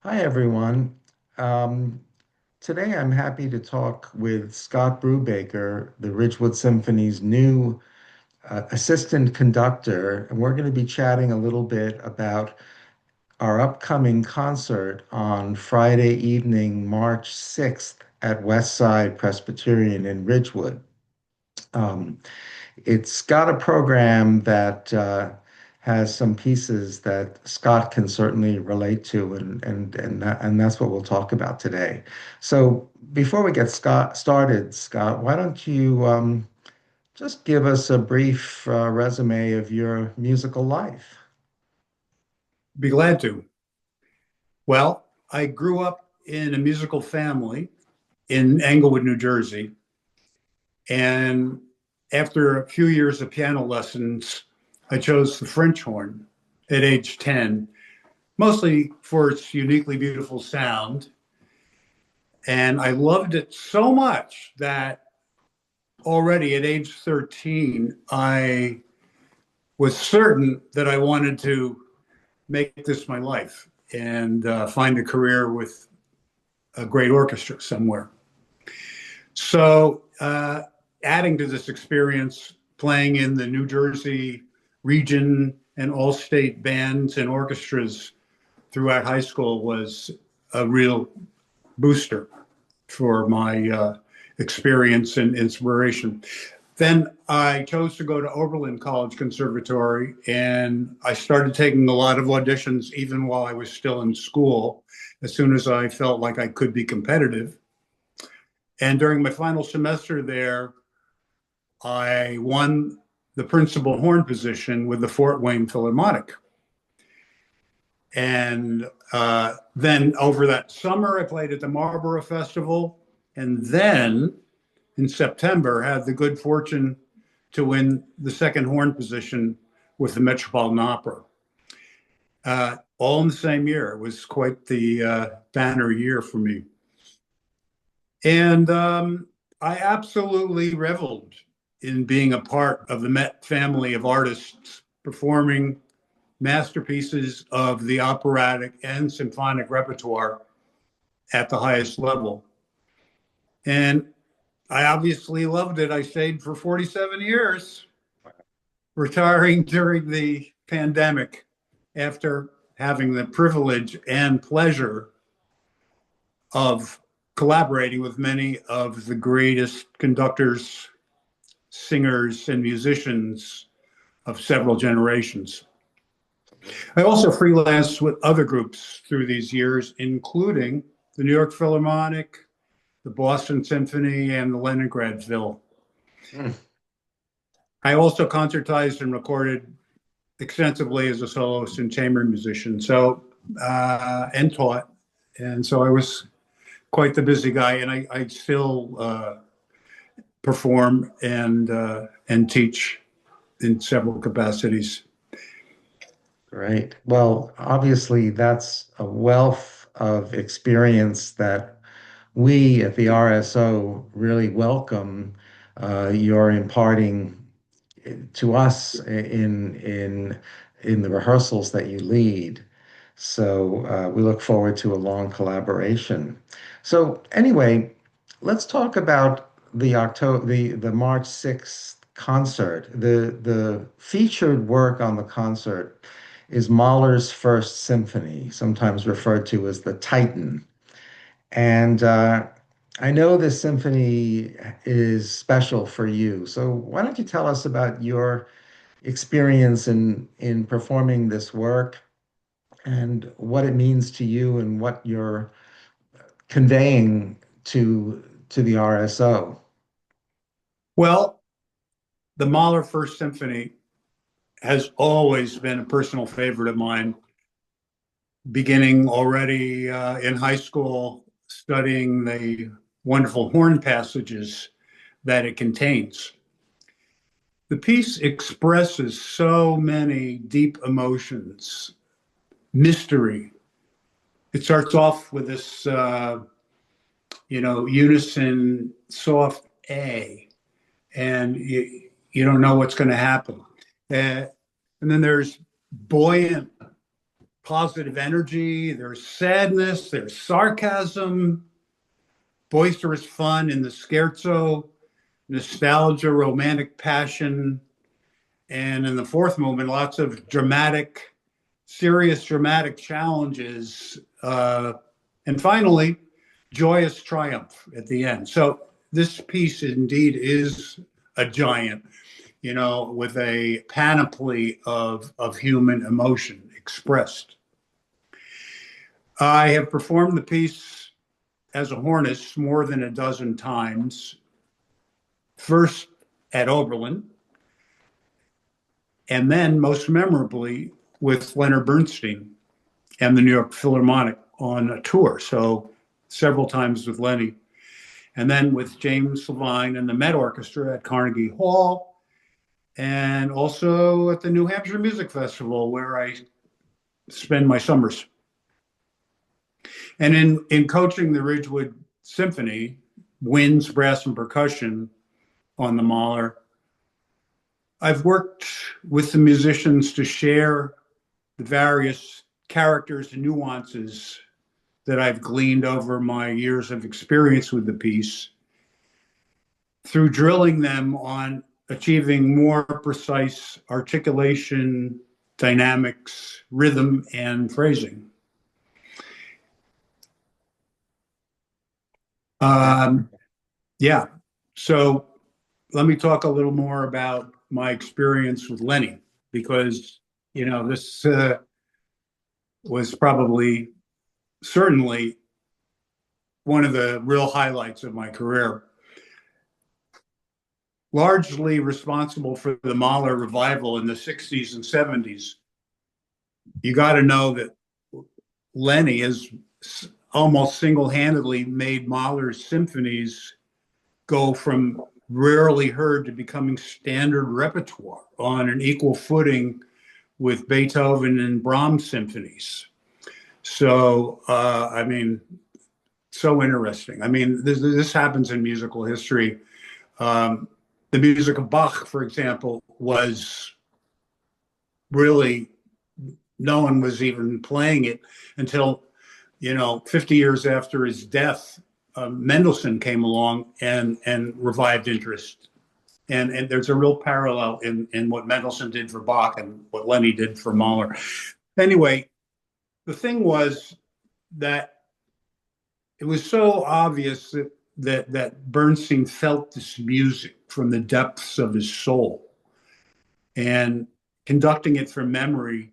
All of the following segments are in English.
Hi, everyone. Um, Today I'm happy to talk with Scott Brubaker, the Ridgewood Symphony's new assistant conductor, and we're going to be chatting a little bit about our upcoming concert on Friday evening, March 6th at Westside Presbyterian in Ridgewood. Um, it's got a program that has some pieces that Scott can certainly relate to, and that's what we'll talk about today. So before we get started, Scott, why don't you just give us a brief resume of your musical life? Be glad to. Well, I grew up in a musical family in Englewood, New Jersey. And after a few years of piano lessons, I chose the French horn at age 10, mostly for its uniquely beautiful sound. And I loved it so much that already at age 13, I was certain that I wanted to make this my life and find a career with a great orchestra somewhere. So, adding to this experience, playing in the New Jersey region and all state bands and orchestras throughout high school was a real booster for my experience and inspiration. Then I chose to go to Oberlin College Conservatory, and I started taking a lot of auditions even while I was still in school, as soon as I felt like I could be competitive. And during my final semester there, I won the principal horn position with the Fort Wayne Philharmonic. And then over that summer, I played at the Marlborough Festival. And then in September, had the good fortune to win the second horn position with the Metropolitan Opera. All in the same year. It was quite the banner year for me. And I absolutely reveled in being a part of the Met family of artists performing masterpieces of the operatic and symphonic repertoire at the highest level. And I obviously loved it. I stayed for 47 years, retiring during the pandemic after having the privilege and pleasure of collaborating with many of the greatest conductors, singers, and musicians of several generations. I also freelanced with other groups through these years, including the New York Philharmonic, the Boston Symphony, and the Leningrad Phil. Mm. I also concertized and recorded extensively as a soloist and chamber musician, and taught. And so I was quite the busy guy, and I still perform and teach in several capacities. Great. Well, obviously, that's a wealth of experience that we at the RSO really welcome your imparting to us in the rehearsals that you lead. So we look forward to a long collaboration. So anyway, let's talk about the March 6th concert. The featured work on the concert is Mahler's First Symphony, sometimes referred to as the Titan. And I know this symphony is special for you. So why don't you tell us about your experience in performing this work and what it means to you and what you're conveying to the RSO? Well, the Mahler First Symphony has always been a personal favorite of mine, beginning already in high school, studying the wonderful horn passages that it contains. The piece expresses so many deep emotions, mystery. It starts off with this, unison soft A, and you don't know what's going to happen. And then there's buoyant positive energy, there's sadness, there's sarcasm, boisterous fun in the scherzo, nostalgia, romantic passion, and in the fourth movement, lots of dramatic, serious dramatic challenges, and finally, joyous triumph at the end. So this piece indeed is a giant, with a panoply of human emotion expressed. I have performed the piece as a hornist more than a dozen times, first at Oberlin, and then most memorably with Leonard Bernstein and the New York Philharmonic on a tour. So several times with Lenny, and then with James Levine and the Met Orchestra at Carnegie Hall, and also at the New Hampshire Music Festival, where I spend my summers. And in coaching the Ridgewood Symphony, winds, brass, and percussion on the Mahler, I've worked with the musicians to share the various characters and nuances that I've gleaned over my years of experience with the piece through drilling them on achieving more precise articulation, dynamics, rhythm, and phrasing. Yeah. So let me talk a little more about my experience with Lenny, because, this was probably, certainly, one of the real highlights of my career. Largely responsible for the Mahler revival in the 60s and 70s. You got to know that Lenny has almost single-handedly made Mahler's symphonies go from rarely heard to becoming standard repertoire on an equal footing with Beethoven and Brahms symphonies. So, so interesting. This happens in musical history. The music of Bach, for example, was really, no one was even playing it until, 50 years after his death. Mendelssohn came along and revived interest. And there's a real parallel in what Mendelssohn did for Bach and what Lenny did for Mahler. Anyway, the thing was that it was so obvious that Bernstein felt this music from the depths of his soul. And conducting it from memory,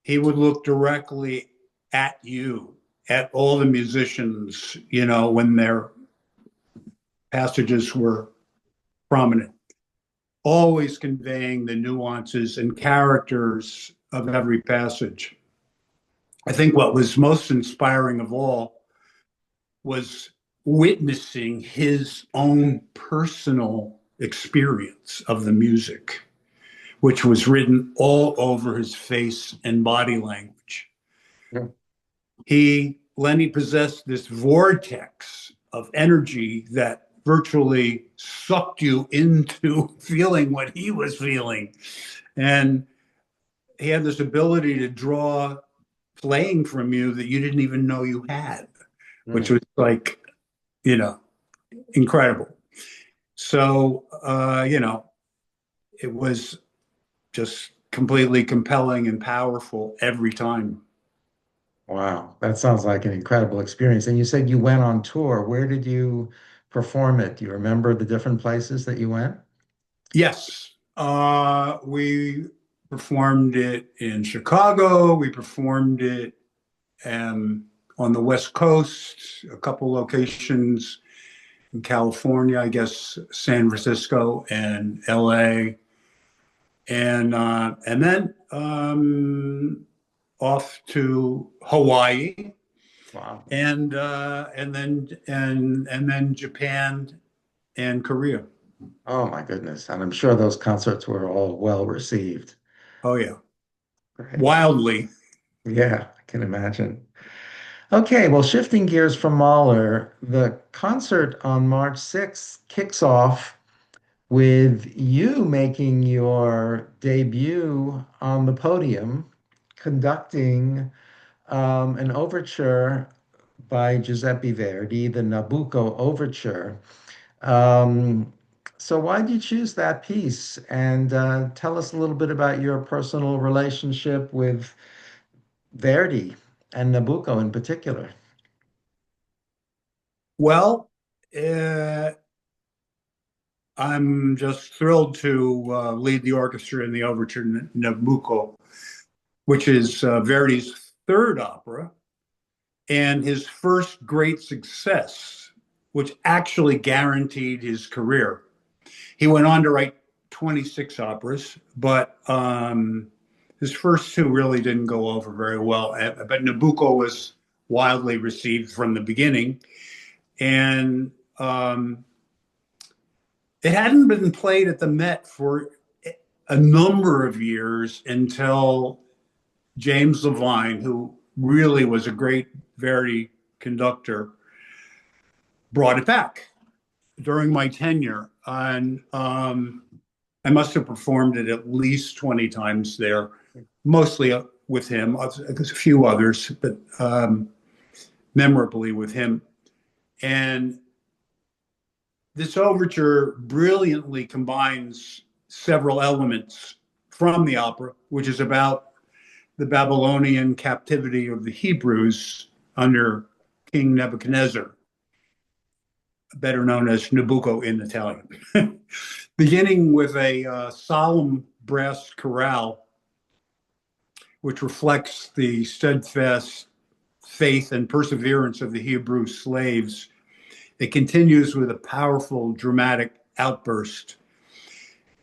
he would look directly at you, at all the musicians, when their passages were prominent, always conveying the nuances and characters of every passage. I think what was most inspiring of all was witnessing his own personal experience of the music, which was written all over his face and body language. Yeah. Lenny possessed this vortex of energy that virtually sucked you into feeling what he was feeling. And he had this ability to draw playing from you that you didn't even know you had, which was like, incredible. So, it was just completely compelling and powerful every time. Wow, that sounds like an incredible experience. And you said you went on tour. Where did you perform it? Do you remember the different places that you went? Yes. We performed it in Chicago. We performed it on the West Coast, a couple locations in California, I guess San Francisco and LA. And then off to Hawaii. Wow. And then Japan and Korea. Oh my goodness. And I'm sure those concerts were all well received. Oh yeah. Great. Wildly. Yeah, I can imagine. Okay, well, shifting gears from Mahler, the concert on March 6th kicks off with you making your debut on the podium conducting an overture by Giuseppe Verdi, the Nabucco Overture. Um, so why did you choose that piece? And tell us a little bit about your personal relationship with Verdi and Nabucco in particular. Well, uh, I'm just thrilled to lead the orchestra in the overture Nabucco, which is Verdi's third opera and his first great success, which actually guaranteed his career. He went on to write 26 operas, but his first two really didn't go over very well. But Nabucco was widely received from the beginning. And it hadn't been played at the Met for a number of years until James Levine, who really was a great Verdi conductor, brought it back during my tenure. And I must have performed it at least 20 times there, mostly with him, a few others, but memorably with him. And this overture brilliantly combines several elements from the opera, which is about the Babylonian captivity of the Hebrews under King Nebuchadnezzar, better known as Nabucco in Italian. Beginning with a solemn brass chorale, which reflects the steadfast faith and perseverance of the Hebrew slaves. It continues with a powerful dramatic outburst.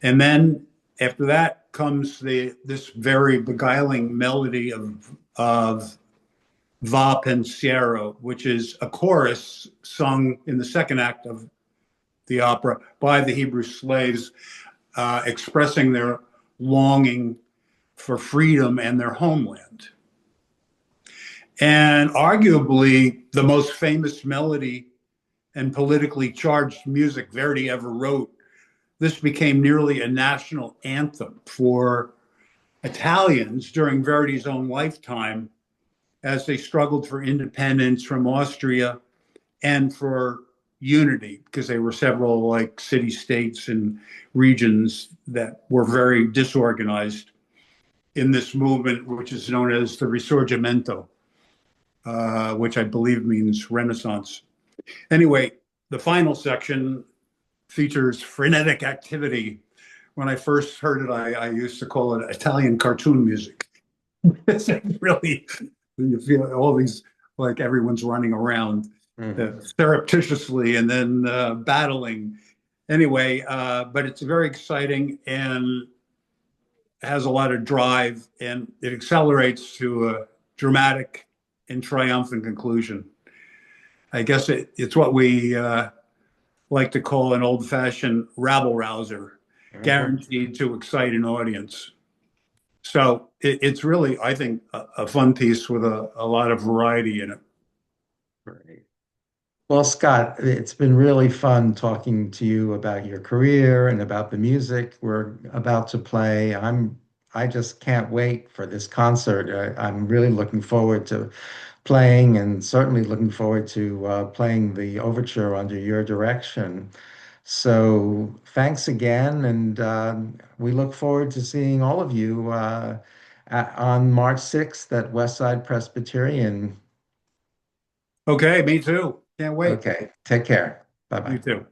And then after that comes this very beguiling melody of Va Pensiero, which is a chorus sung in the second act of the opera by the Hebrew slaves, expressing their longing for freedom and their homeland. And arguably the most famous melody and politically charged music Verdi ever wrote, this became nearly a national anthem for Italians during Verdi's own lifetime as they struggled for independence from Austria and for unity, because there were several like city states and regions that were very disorganized in this movement, which is known as the Risorgimento, which I believe means Renaissance. Anyway, the final section features frenetic activity. When I first heard it, I used to call it Italian cartoon music. It's really, you feel all these, like everyone's running around surreptitiously and then battling. Anyway, but it's very exciting and has a lot of drive, and it accelerates to a dramatic and triumphant conclusion. I guess it's what we like to call an old-fashioned rabble rouser, guaranteed to excite an audience. So it's really, I think, a fun piece with a lot of variety in it. Right. Well, Scott, it's been really fun talking to you about your career and about the music we're about to play. I just can't wait for this concert. I'm really looking forward to playing and certainly looking forward to playing the overture under your direction. So thanks again, and we look forward to seeing all of you on March 6th at Westside Presbyterian. Okay, me too. Can't wait. Okay, take care. You Bye-bye. too.